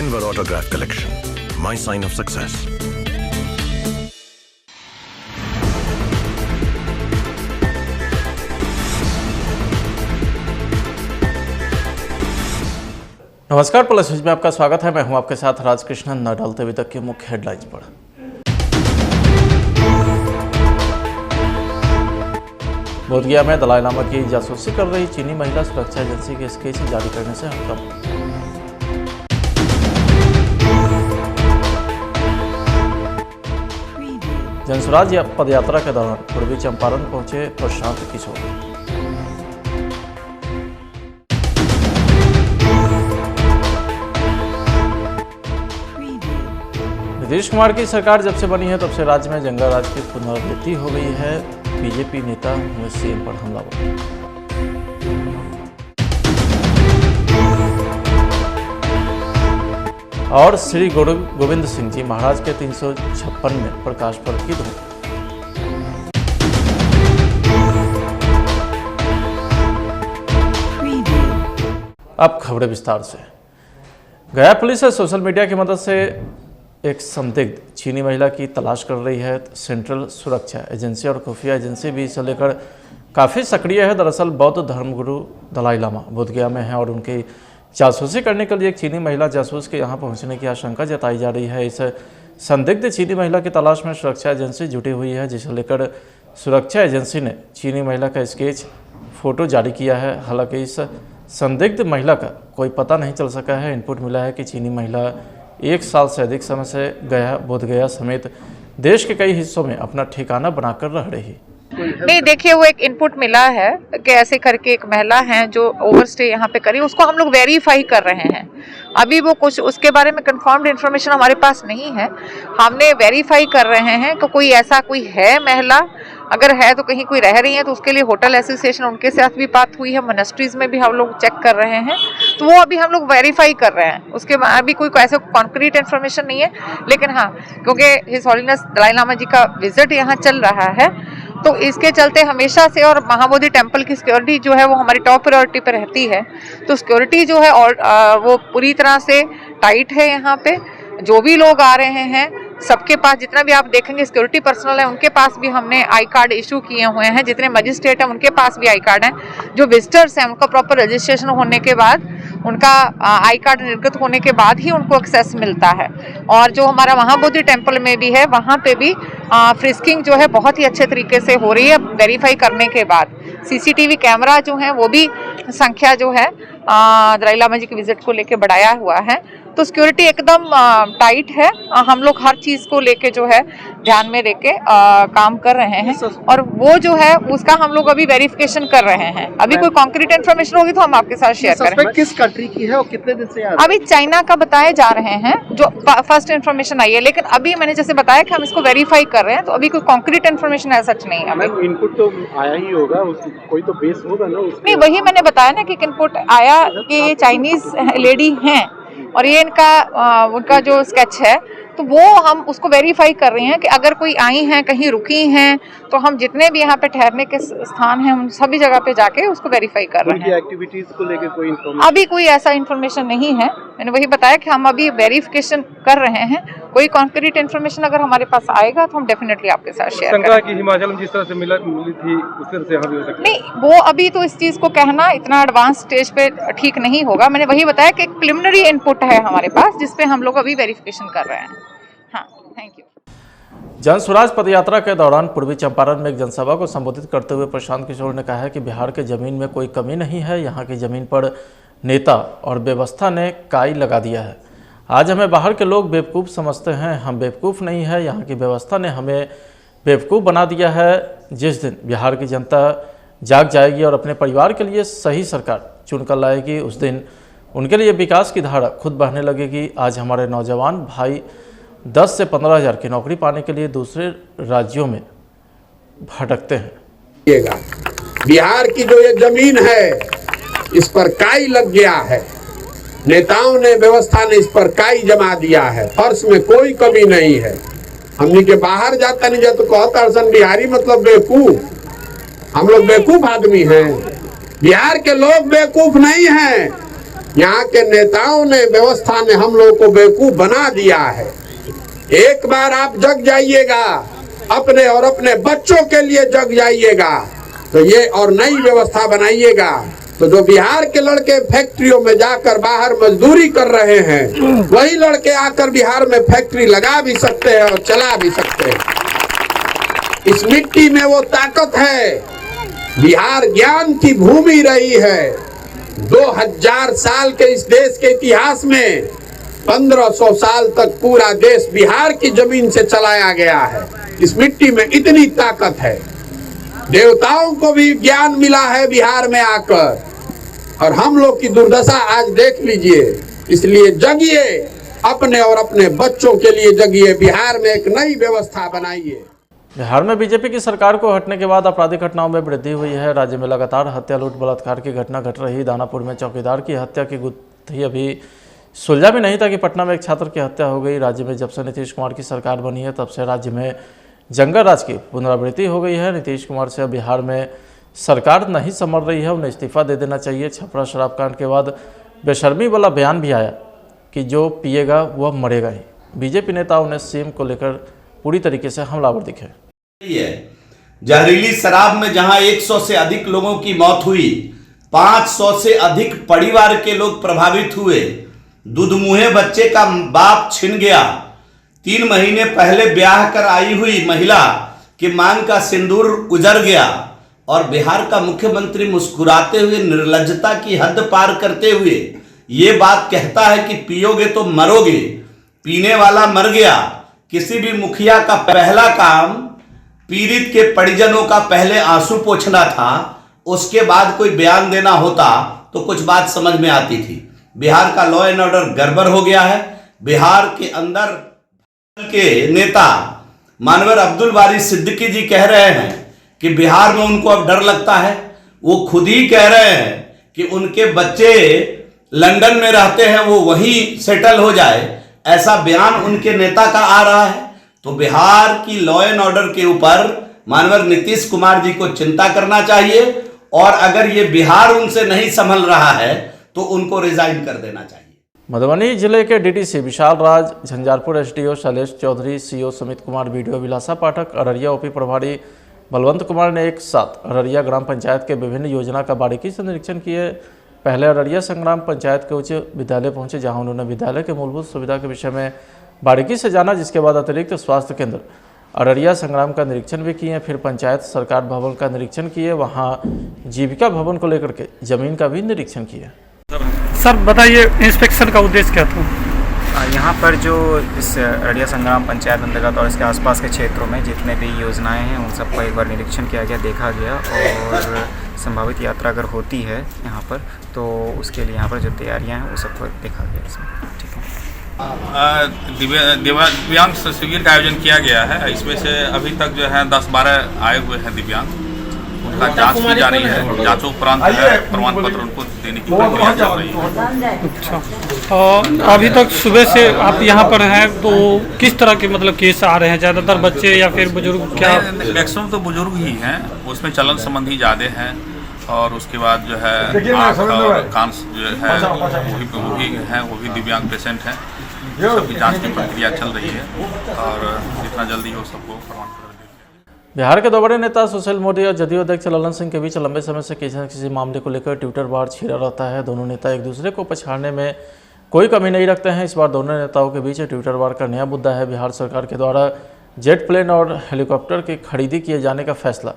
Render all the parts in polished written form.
Denver Autograph Collection, my sign of success. नमस्कार, plus news में आपका स्वागत है। मैं हूं आपके साथ राजकृष्णन। न डालते अभी तक के मुख्य हेडलाइंस पर। बोधगया में दलाई लामा की जासूसी कर रही चीनी महिला सुरक्षा एजेंसी के स्केच जारी करने से हड़कंप। जनसुराज पदयात्रा के दौरान पूर्वी चंपारण पहुंचे प्रशांत किशोर। नीतीश कुमार की सरकार जब से बनी है तब से राज्य में जंगल राज की पुनरावृत्ति हो गई है। बीजेपी नेता हुए सीएम पर हमलावर। और श्री गुरु गोविंद सिंह जी महाराज के 356 में प्रकाश पर्व की धूम। अब खबरें विस्तार से। गया पुलिस सोशल मीडिया की मदद से एक संदिग्ध चीनी महिला की तलाश कर रही है। सेंट्रल सुरक्षा एजेंसी और खुफिया एजेंसी भी इसे लेकर काफ़ी सक्रिय है। दरअसल बौद्ध धर्मगुरु दलाई लामा बोधगया में है और उनकी जासूसी करने के लिए एक चीनी महिला जासूस के यहाँ पहुँचने की आशंका जताई जा रही है। इस संदिग्ध चीनी महिला की तलाश में सुरक्षा एजेंसी जुटी हुई है, जिसे लेकर सुरक्षा एजेंसी ने चीनी महिला का स्केच फोटो जारी किया है। हालांकि इस संदिग्ध महिला का कोई पता नहीं चल सका है। इनपुट मिला है कि चीनी महिला 1 साल से अधिक समय से बोधगया समेत देश के कई हिस्सों में अपना ठिकाना बनाकर रह रही। नहीं, देखिए, वो एक इनपुट मिला है कि ऐसे करके एक महिला है जो ओवरस्टे यहाँ पे करी, उसको हम लोग वेरीफाई कर रहे हैं। अभी वो कुछ उसके बारे में कंफर्म्ड इन्फॉर्मेशन हमारे पास नहीं है। हमने वेरीफाई कर रहे हैं कि कोई ऐसा कोई है महिला, अगर है तो कहीं कोई रह रही है तो उसके लिए होटल एसोसिएशन उनके साथ भी बात हुई है। मोनेस्ट्रीज में भी हम लोग चेक कर रहे हैं, तो वो अभी हम लोग वेरीफाई कर रहे हैं। उसके बाद अभी कोई ऐसा कॉन्क्रीट इन्फॉर्मेशन नहीं है, लेकिन हाँ, क्योंकि हिज हॉलीनेस दलाई लामा जी का विजिट यहाँ चल रहा है, तो इसके चलते हमेशा से और महाबोधि टेम्पल की सिक्योरिटी जो है वो हमारी टॉप प्रायोरिटी पे रहती है। तो सिक्योरिटी जो है और वो पूरी तरह से टाइट है। यहाँ पे जो भी लोग आ रहे हैं सबके पास, जितना भी आप देखेंगे सिक्योरिटी पर्सनल है, उनके पास भी हमने आई कार्ड इशू किए हुए हैं। जितने मजिस्ट्रेट हैं उनके पास भी आई कार्ड हैं। जो विजिटर्स हैं उनका प्रॉपर रजिस्ट्रेशन होने के बाद, उनका आई कार्ड निर्गत होने के बाद ही उनको एक्सेस मिलता है। और जो हमारा महाबोधि टेम्पल में भी है, वहाँ पे भी फ्रिस्किंग जो है बहुत ही अच्छे तरीके से हो रही है वेरीफाई करने के बाद। सीसीटीवी कैमरा जो है वो भी संख्या जो है दलाई लामा जी के विजिट को लेके बढ़ाया हुआ है। तो सिक्योरिटी एकदम टाइट है। हम लोग हर चीज को लेके जो है ध्यान में लेके काम कर रहे हैं, और वो जो है उसका हम लोग अभी वेरिफिकेशन कर रहे हैं। अभी कोई कॉन्क्रीट इन्फॉर्मेशन होगी तो हम आपके साथ शेयर करेंगे। किस कंट्री की है और कितने दिन से अभी चाइना का बताए जा रहे हैं, जो फर्स्ट इन्फॉर्मेशन आई है, लेकिन अभी मैंने जैसे बताया कि हम इसको वेरीफाई कर रहे हैं, तो अभी कोई कॉन्क्रीट इन्फॉर्मेशन ऐसा नहीं है। इनपुट तो आया ही होगा, कोई तो बेस होगा ना उसमें। नहीं, वही मैंने बताया ना कि इनपुट आया कि ये चाइनीज लेडी हैं और ये उनका जो स्केच है, तो वो हम उसको वेरीफाई कर रहे हैं कि अगर कोई आई हैं, कहीं रुकी हैं, तो हम जितने भी यहाँ पे ठहरने के स्थान हैं उन सभी जगह पे जाके उसको वेरीफाई कर रहे हैं। उनकी एक्टिविटीज को लेकर कोई इन्फॉर्मेशन अभी कोई ऐसा इन्फॉर्मेशन नहीं है। मैंने वही बताया कि हम अभी वेरिफिकेशन कर रहे हैं। कोई कॉन्क्रीट इन्फॉर्मेशन अगर हमारे पास आएगा तो हम डेफिनेटली आपके साथ शेयर करेंगे। कि हिमाचल में जिस तरह से मिली थी उस तरह से यहाँ भी हो सकता है? नहीं, वो अभी तो इस चीज को कहना इतना एडवांस स्टेज पे ठीक नहीं होगा। मैंने वही बताया कि एक प्रिलिमिनरी इनपुट है हमारे पास, जिसपे हम लोग अभी वेरिफिकेशन कर रहे हैं। हाँ, थैंक यू। जनसुराज पदयात्रा के दौरान पूर्वी चंपारण में एक जनसभा को संबोधित करते हुए प्रशांत किशोर ने कहा है कि बिहार के जमीन में कोई कमी नहीं है। यहाँ की जमीन पर नेता और व्यवस्था ने काई लगा दिया है। आज हमें बाहर के लोग बेवकूफ़ समझते हैं, हम बेवकूफ़ नहीं है। यहाँ की व्यवस्था ने हमें बेवकूफ़ बना दिया है। जिस दिन बिहार की जनता जाग जाएगी और अपने परिवार के लिए सही सरकार चुनकर लाएगी, उस दिन उनके लिए विकास की धारा खुद बहने लगेगी। आज हमारे नौजवान भाई 10 से 15 हज़ार की नौकरी पाने के लिए दूसरे राज्यों में भटकते हैं। बिहार की जो ये जमीन है इस पर काई लग गया है। नेताओं ने, व्यवस्था ने इस पर काई जमा दिया है। फर्श में कोई कमी नहीं है। हमने के बाहर जाता नहीं जाता कहता अरसन बिहारी मतलब बेवकूफ। हम लोग बेवकूफ आदमी हैं। बिहार के लोग बेवकूफ नहीं हैं। यहाँ के नेताओं ने, व्यवस्था ने हम लोगों को बेवकूफ बना दिया है। एक बार आप जग जाइएगा, अपने और अपने बच्चों के लिए जग जाइएगा तो ये और नई व्यवस्था बनाइएगा तो जो बिहार के लड़के फैक्ट्रियों में जाकर बाहर मजदूरी कर रहे हैं वही लड़के आकर बिहार में फैक्ट्री लगा भी सकते हैं और चला भी सकते हैं। इस मिट्टी में वो ताकत है। बिहार ज्ञान की भूमि रही है। 2000 साल के इस देश के इतिहास में 1500 साल तक पूरा देश बिहार की जमीन से चलाया गया है। इस मिट्टी में इतनी ताकत है। देवताओं को भी ज्ञान मिला है बिहार में आकर, और हम लोग की दुर्दशा आज देख लीजिए। इसलिए जगिए, अपने और अपने बच्चों के लिए जगिए। बिहार में एक नई व्यवस्था बनाइए। बिहार में बीजेपी की सरकार को हटने के बाद आपराधिक घटनाओं में वृद्धि हुई है। राज्य में लगातार हत्या, लूट, बलात्कार की घटना घट रही। दानापुर में चौकीदार की हत्या की गुत्थी अभी सुलझा भी नहीं था कि पटना में एक छात्र की हत्या हो गई। राज्य में जब से नीतीश कुमार की सरकार बनी है तब से राज्य में जंगल राज की पुनरावृत्ति हो गई है। नीतीश कुमार से अब बिहार में सरकार नहीं संभल रही है, उन्हें इस्तीफा दे देना चाहिए। छपरा शराब कांड के बाद बेशर्मी वाला बयान भी आया कि जो पिएगा वह मरेगा ही। बीजेपी नेताओं ने सीएम को लेकर पूरी तरीके से हमलावर दिखे। जहरीली शराब में जहां 100 से अधिक लोगों की मौत हुई, 500 से अधिक परिवार के लोग प्रभावित हुए, दुधमुहे बच्चे का बाप छिन गया, 3 महीने पहले ब्याह कर आई हुई महिला के मांग का सिंदूर उजड़ गया, और बिहार का मुख्यमंत्री मुस्कुराते हुए निर्लज्जता की हद पार करते हुए ये बात कहता है कि पियोगे तो मरोगे। पीने वाला मर गया। किसी भी मुखिया का पहला काम पीड़ित के परिजनों का पहले आंसू पोंछना था, उसके बाद कोई बयान देना होता तो कुछ बात समझ में आती थी। बिहार का लॉ एंड ऑर्डर गड़बड़ हो गया है। बिहार के अंदर के नेता मानवर अब्दुल बारी सिद्दीकी जी कह रहे हैं कि बिहार में उनको अब डर लगता है। वो खुद ही कह रहे हैं कि उनके बच्चे लंदन में रहते हैं, वो वहीं सेटल हो जाए, ऐसा बयान उनके नेता का आ रहा है। तो बिहार की लॉ एंड ऑर्डर के ऊपर मानवर नीतीश कुमार जी को चिंता करना चाहिए, और अगर ये बिहार उनसे नहीं संभल रहा है तो उनको रिजाइन कर देना चाहिए। मधुबनी जिले के DDC Vishal Raj, Jhanjharpur SDO Shailesh Chaudhary, CO Sumit Kumar, BDO Vilasa Pathak, Araria OP प्रभारी बलवंत कुमार ने एक साथ अररिया ग्राम पंचायत के विभिन्न योजना का बारीकी से निरीक्षण किए। पहले अररिया संग्राम पंचायत के उच्च विद्यालय पहुंचे, जहां उन्होंने विद्यालय के मूलभूत सुविधा के विषय में बारीकी से जाना, जिसके बाद अतिरिक्त स्वास्थ्य केंद्र अररिया संग्राम का निरीक्षण भी किए। फिर पंचायत सरकार भवन का निरीक्षण किए, वहां जीविका भवन को लेकर के जमीन का भी निरीक्षण किए। सर बताइए, इंस्पेक्शन का उद्देश्य क्या था? यहाँ पर जो इस अररिया संग्राम पंचायत अंतर्गत और इसके आसपास के क्षेत्रों में जितने भी योजनाएं हैं उन सबका एक बार निरीक्षण किया गया, देखा गया, और संभावित यात्रा अगर होती है यहाँ पर तो उसके लिए यहाँ पर जो तैयारियाँ हैं वो सब देखा गया इसमें। ठीक है। दिव्यांग शिविर का आयोजन किया गया है। इसमें से अभी तक जो है 10-12 आए हुए हैं दिव्यांग। उनका जांच की जा रही है। जांचों उपरांत प्रमाण पत्र उनको देने की प्रक्रिया चल रही है। अच्छा, अभी तक सुबह से आप यहाँ पर हैं तो किस तरह के मतलब केस आ रहे हैं? ज़्यादातर बच्चे या फिर बुजुर्ग? क्या मैक्सिमम तो बुजुर्ग ही हैं, उसमें चलन संबंधी ज़्यादा हैं, और उसके बाद जो है आँख और कान जो है वो भी दिव्यांग पेशेंट हैं। सबकी जांच की प्रक्रिया चल रही है, और जितना जल्दी हो सबको प्रमाण पत्र। बिहार के दो बड़े नेता सुशील मोदी और जदयू अध्यक्ष ललन सिंह के बीच लंबे समय से किसी न किसी मामले को लेकर ट्विटर वार छिड़ा रहता है। दोनों नेता एक दूसरे को पछाड़ने में कोई कमी नहीं रखते हैं। इस बार दोनों नेताओं के बीच ट्विटर वार का नया मुद्दा है बिहार सरकार के द्वारा जेट प्लेन और हेलीकॉप्टर की खरीदी किए जाने का फैसला।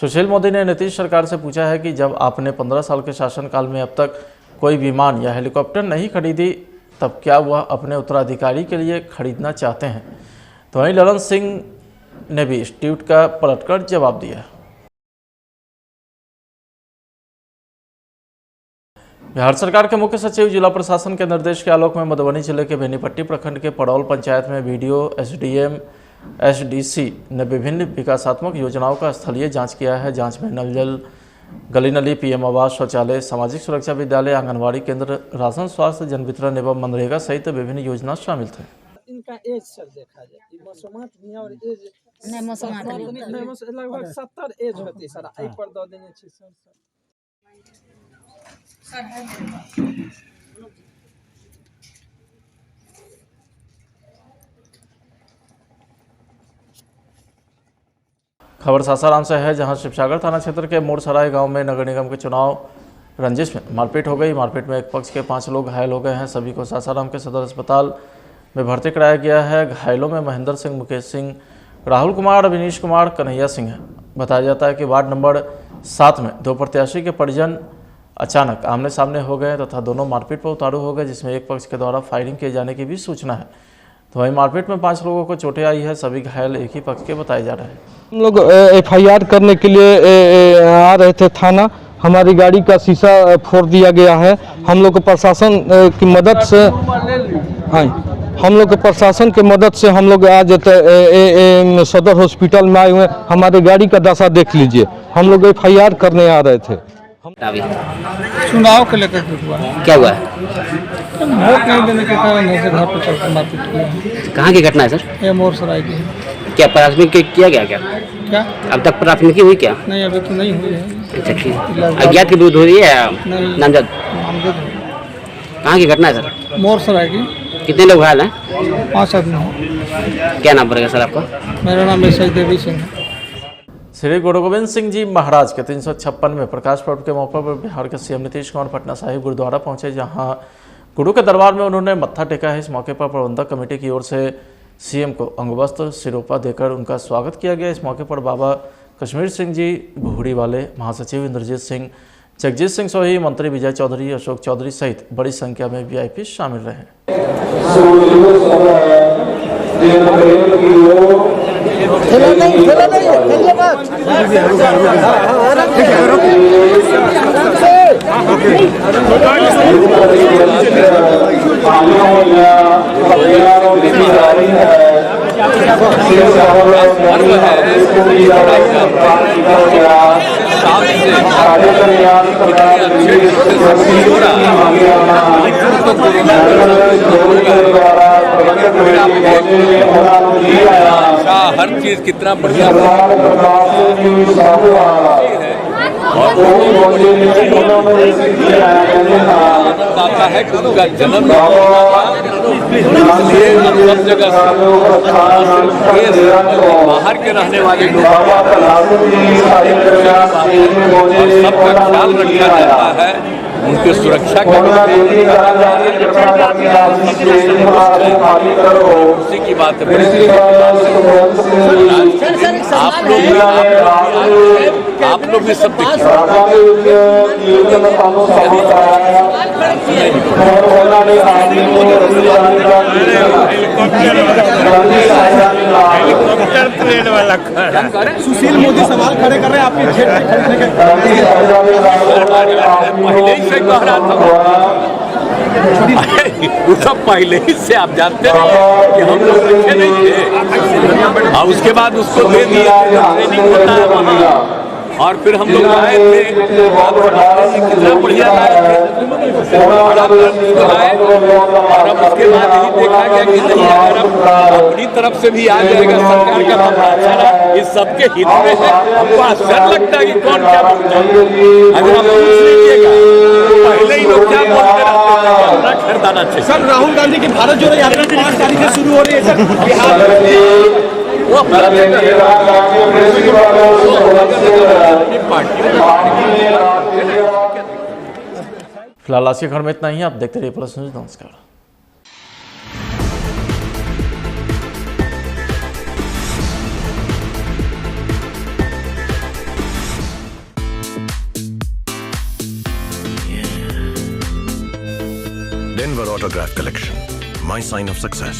सुशील मोदी ने नीतीश सरकार से पूछा है कि जब आपने 15 साल के शासनकाल में अब तक कोई विमान या हेलीकॉप्टर नहीं खरीदी, तब क्या वह अपने उत्तराधिकारी के लिए खरीदना चाहते हैं? तो वहीं ललन सिंह ने भी इस ट्वीट का पलटकर जवाब दिया। बिहार सरकार के मुख्य सचिव जिला प्रशासन के निर्देश के आलोक में मधुबनी जिले के बेनीपट्टी प्रखंड के पड़ौल पंचायत में बीडीओ, एसडीएम, एसडीसी ने विभिन्न विकासात्मक योजनाओं का स्थलीय जांच किया है। जांच में नल जल, गली नली, पीएम आवास, शौचालय, सामाजिक सुरक्षा विद्यालय, आंगनबाड़ी केंद्र, राशन, स्वास्थ्य, जन वितरण एवं मनरेगा सहित विभिन्न योजना शामिल थे। इनका एज सर देखा जाए, मौसमात नहीं और एज नहीं, मौसमात नहीं, लगभग 70 एज होती सर। आई पर दो दिन सर खबर सासाराम से है, जहां शिवसागर थाना क्षेत्र के मोरसराय गांव में नगर निगम के चुनाव रंजिश में मारपीट हो गई। मारपीट में एक पक्ष के 5 लोग घायल हो गए हैं। सभी को सासाराम के सदर अस्पताल में भर्ती कराया गया है। घायलों में महेंद्र सिंह, मुकेश सिंह, राहुल कुमार, अविनीश कुमार, कन्हैया सिंह है। बताया जाता है कि वार्ड नंबर 7 में 2 प्रत्याशी के परिजन अचानक आमने सामने हो गए तथा दोनों मारपीट पर उतारू हो गए, जिसमें एक पक्ष के द्वारा फायरिंग किए जाने की भी सूचना है। तो वहीं मारपीट में 5 लोगों को चोटें आई है। सभी घायल एक ही पक्ष के बताए जा रहे हैं। हम लोग FIR करने के लिए आ रहे थे थाना। हमारी गाड़ी का शीशा फोड़ दिया गया है। हम लोग को प्रशासन की मदद से हम लोग आज सदर हॉस्पिटल में आए हुए। हमारी गाड़ी का दशा देख लीजिए। हम लोग FIR करने आ रहे थे। चुनाव को लेकर क्या हुआ है? वोट नहीं देने के कारण ऐसे घर पर चलकर मारपीट किया। कहाँ की घटना है सर? ये मोरसराय की। क्या प्राथमिक किया गया क्या? क्या अब तक प्राथमिकी हुई क्या? नहीं, अभी तो नहीं हुई है। अच्छा ठीक। अज्ञात के विरुद्ध हो रही है नामजद? कहाँ की घटना है सर? मोरसराय की। कितने लोग घायल हैं? 5 आदमी। क्या नाम पड़ेगा सर आपका? मेरा नाम है देवी सिंह। श्री गुरु गोविंद सिंह जी महाराज के 356वें प्रकाश पर्व के मौके पर बिहार के CM नीतीश कुमार पटना साहिब गुरुद्वारा पहुंचे, जहां गुरु के दरबार में उन्होंने मत्था टेका है। इस मौके पर प्रबंधक कमेटी की ओर से CM को अंगवस्त्र सिरोपा देकर उनका स्वागत किया गया। इस मौके पर बाबा कश्मीर सिंह जी भूड़ी वाले, महासचिव इंद्रजीत सिंह, जगजीत सिंह सोही, मंत्री विजय चौधरी, अशोक चौधरी सहित बड़ी संख्या में VIP शामिल रहे। हर चीज कितना बढ़िया आता है कि उनका जन्म सब जगह बाहर के रहने वाले लोग सबका ख्याल रखा जाता है, उनकी सुरक्षा का उसी की बात है। आप लोग भी सब सुशील मोदी सवाल खड़े कर रहे हैं आपके पहले ही से कह रहा था वो सब पहले ही से आप जानते हैं कि हम लोग अच्छे नहीं थे, और उसके बाद उसको दे दिया ट्रेनिंग होता है वहाँ, और फिर हम लोग आए थे कितना बढ़िया लाए थे, और अब उसके बाद यही देखा गया कि नहीं, अगर अब अपनी तरफ से भी आ जाएगा सरकार का तो अच्छा रहा, इस सबके हित में है। हमको आश्चर्य लगता है कि कौन क्या बोलता है। अगर आप पूछ लीजिएगा पहले ही लोग क्या बोलते रहते थे, अपना खरीदाना चाहिए। सर, राहुल गांधी की भारत जोड़ो यात्रा 5 तारीख से शुरू हो रही है सर बिहार। फिलहाल आज के खबर में इतना ही। आप देखते रहिए प्लस न्यूज। नमस्कार। Denver Autograph Collection, my sign of success.